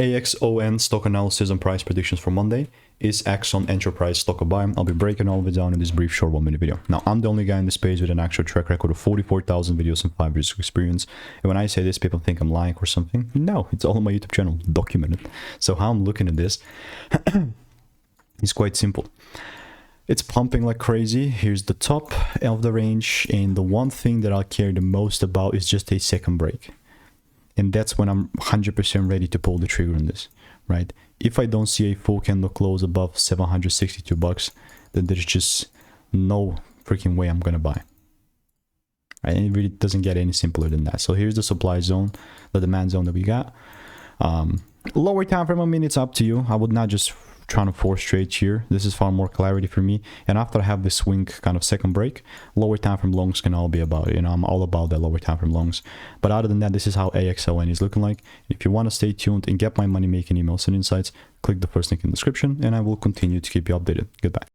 AXON stock analysis and price predictions for Monday. Is Axon Enterprise stock a buy? I'll be breaking all of it down in this brief short 1 minute video. Now, I'm the only guy in this space with an actual track record of 44,000 videos and 5 years of experience. And when I say this, people think I'm lying or something. No, it's all on my YouTube channel, documented. So how I'm looking at this is quite simple. It's pumping like crazy. Here's the top of the range. And the one thing that I care the most about is just a second break. And that's when I'm 100% ready to pull the trigger on this, right? If I don't see a full candle close above 762 bucks, then there's just no freaking way I'm gonna buy. Right? And it really doesn't get any simpler than that. So here's the supply zone, the demand zone that we got. Lower time frame, I mean, it's up to you. I would not just trying to force trade here. This is far more clarity for me. And after I have this swing kind of second break, lower time frame longs can all be about it. You know, I'm all about that lower time frame longs. But other than that, this is how AXON is looking like. If you want to stay tuned and get my money making emails and insights, click the first link in the description and I will continue to keep you updated. Goodbye.